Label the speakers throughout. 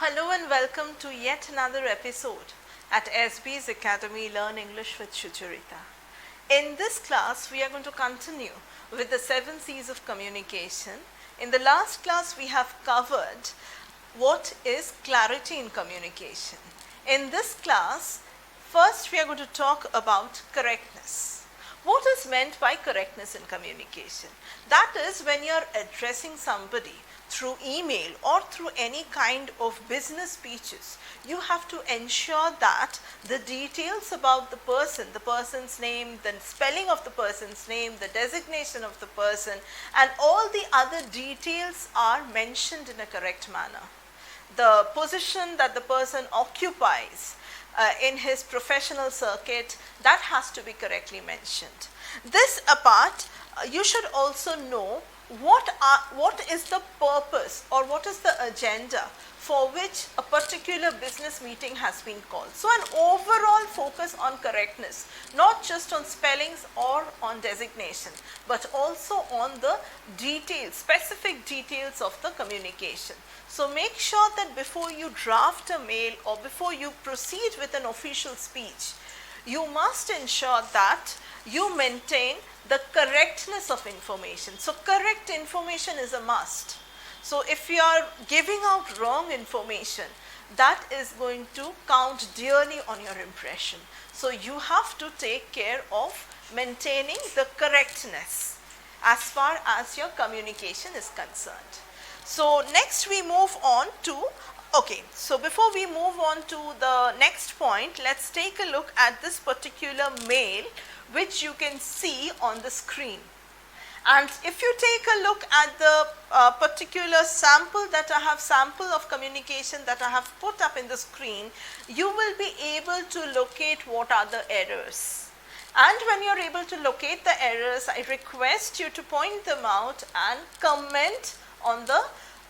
Speaker 1: Hello and welcome to yet another episode at SB's Academy Learn English with Sucharita. In this class, we are going to continue with the 7 C's of communication. In the last class, we have covered what is clarity in communication. In this class, first we are going to talk about correctness. What is meant by correctness in communication? That is when you are addressing somebody through email or through any kind of business speeches, you have to ensure that the details about the person's name, the spelling of the person's name, the designation of the person, and all the other details are mentioned in a correct manner. The position that the person occupies in his professional circuit, that has to be correctly mentioned. This apart, you should also know what is the purpose or what is the agenda for which a particular business meeting has been called. So an overall focus on correctness, not just on spellings or on designation, but also on the details, specific details of the communication. So make sure that before you draft a mail or before you proceed with an official speech, you must ensure that you maintain the correctness of information. So correct information is a must. So if you are giving out wrong information, that is going to count dearly on your impression. So you have to take care of maintaining the correctness as far as your communication is concerned. So next we move on to, so before we move on to the next point, let's take a look at this particular mail which you can see on the screen. And if you take a look at the particular sample of communication that I have put up in the screen, you will be able to locate what are the errors. And when you are able to locate the errors, I request you to point them out and comment on the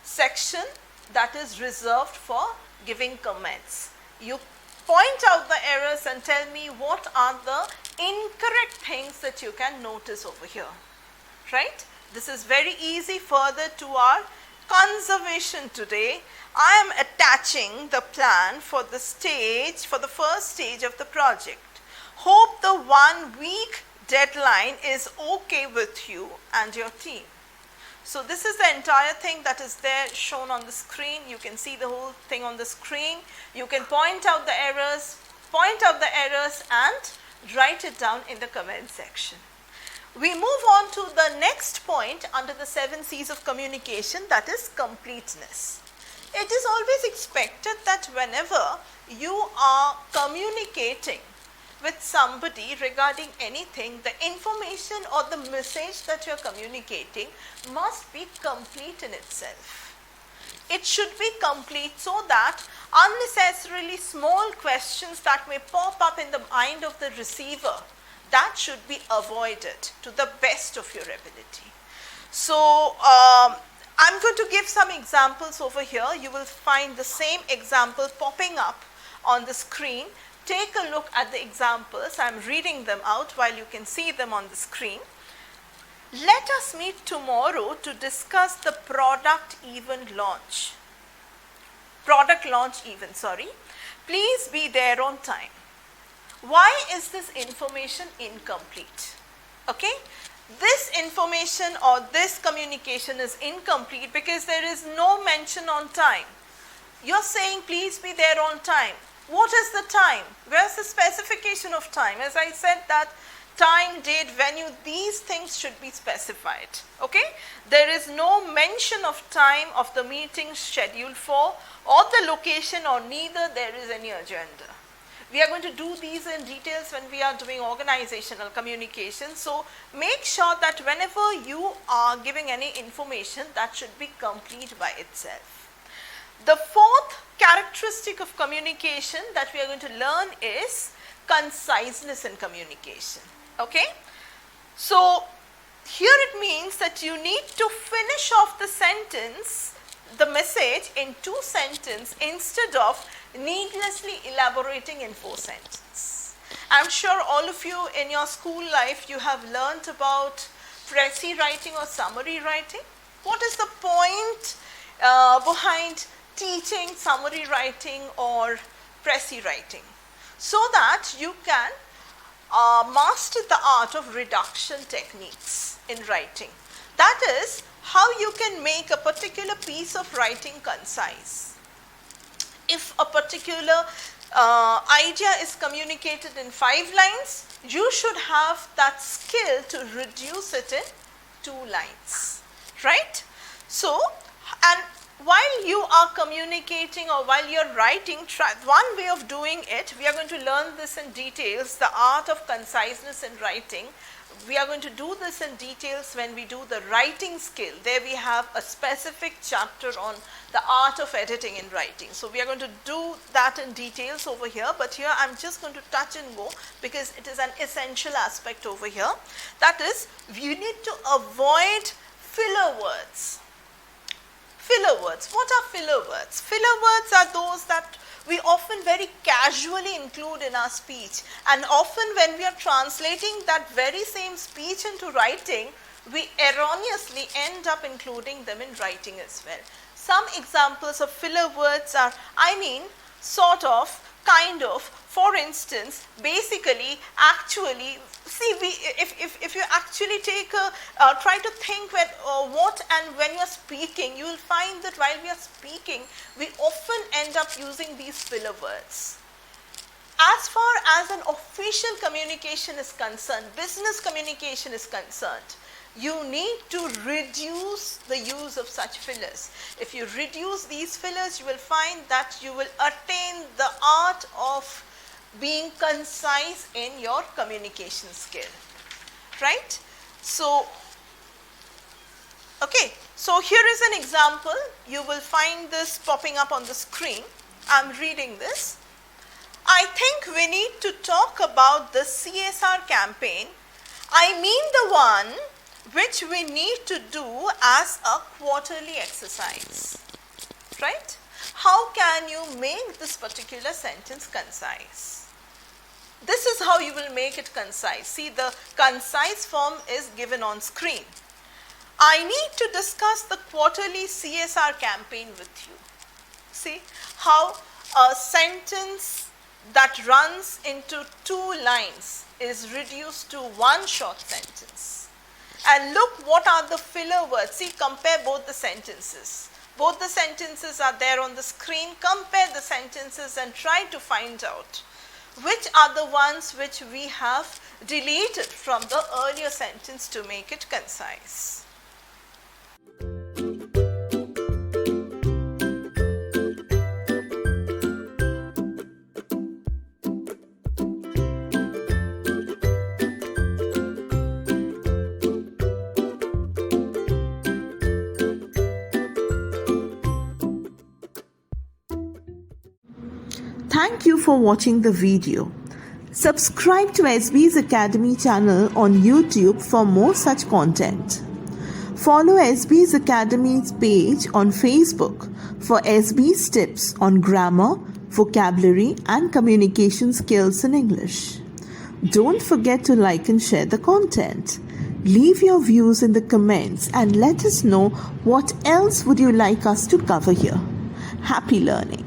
Speaker 1: section that is reserved for giving comments. You point out the errors and tell me what are the incorrect things that you can notice over here, right? This is very easy. Further to our conservation today, I am attaching the plan for the first stage of the project. Hope the 1 week deadline is okay with you and your team. So this is the entire thing that is there shown on the screen. You can see the whole thing on the screen. You can point out the errors and write it down in the comment section. We move on to the next point under the 7 C's of communication, that is completeness. It is always expected that whenever you are communicating with somebody regarding anything, the information or the message that you are communicating must be complete in itself. It should be complete so that unnecessarily small questions that may pop up in the mind of the receiver, that should be avoided to the best of your ability. So I'm going to give some examples over here. You will find the same example popping up on the screen. Take a look at the examples. I am reading them out while you can see them on the screen. Let us meet tomorrow to discuss the product launch event. Please be there on time. Why is this information incomplete? Okay, this information or this communication is incomplete because there is no mention on time. You're saying please be there on time. What is the time? Where's the specification of time? As I said, that time, date, venue, these things should be specified. Okay? There is no mention of time of the meeting scheduled for or the location, or neither there is any agenda. We are going to do these in details when we are doing organizational communication. So make sure that whenever you are giving any information, that should be complete by itself. The fourth characteristic of communication that we are going to learn is conciseness in communication. Okay? So here it means that you need to finish off the sentence, the message, in 2 sentences instead of needlessly elaborating in 4 sentences. I'm sure all of you in your school life, you have learnt about précis writing or summary writing. What is the point behind teaching summary writing or précis writing, so that you can master the art of reduction techniques in writing. That is how you can make a particular piece of writing concise. If a particular idea is communicated in 5 lines, you should have that skill to reduce it in 2 lines, right? So, and while you are communicating or while you are writing, one way of doing it, we are going to learn this in details, the art of conciseness in writing. We are going to do this in details when we do the writing skill. There we have a specific chapter on the art of editing in writing. So, we are going to do that in details over here, but here I am just going to touch and go because it is an essential aspect over here. That is, you need to avoid filler words. Filler words. What are filler words? Filler words are those that we often very casually include in our speech, and often when we are translating that very same speech into writing, we erroneously end up including them in writing as well. Some examples of filler words are, sort of, kind of, for instance, basically, actually. See, if you actually take try to think what and when you are speaking, you will find that while we are speaking, we often end up using these filler words. As far as an official communication is concerned, business communication is concerned, you need to reduce the use of such fillers. If you reduce these fillers, you will find that you will attain the art of being concise in your communication skill, right? So, okay, so here is an example. You will find this popping up on the screen. I am reading this. I think we need to talk about the CSR campaign. I mean the one which we need to do as a quarterly exercise, right? How can you make this particular sentence concise? This is how you will make it concise. See, the concise form is given on screen. I need to discuss the quarterly CSR campaign with you. See how a sentence that runs into 2 lines is reduced to 1 short sentence. And look what are the filler words. See, compare both the sentences. Both the sentences are there on the screen. Compare the sentences and try to find out which are the ones which we have deleted from the earlier sentence to make it concise.
Speaker 2: Thank you for watching the video. Subscribe to SB's Academy channel on YouTube for more such content. Follow SB's Academy's page on Facebook for SB's tips on grammar, vocabulary and communication skills in English. Don't forget to like and share the content. Leave your views in the comments and let us know what else would you like us to cover here. Happy learning.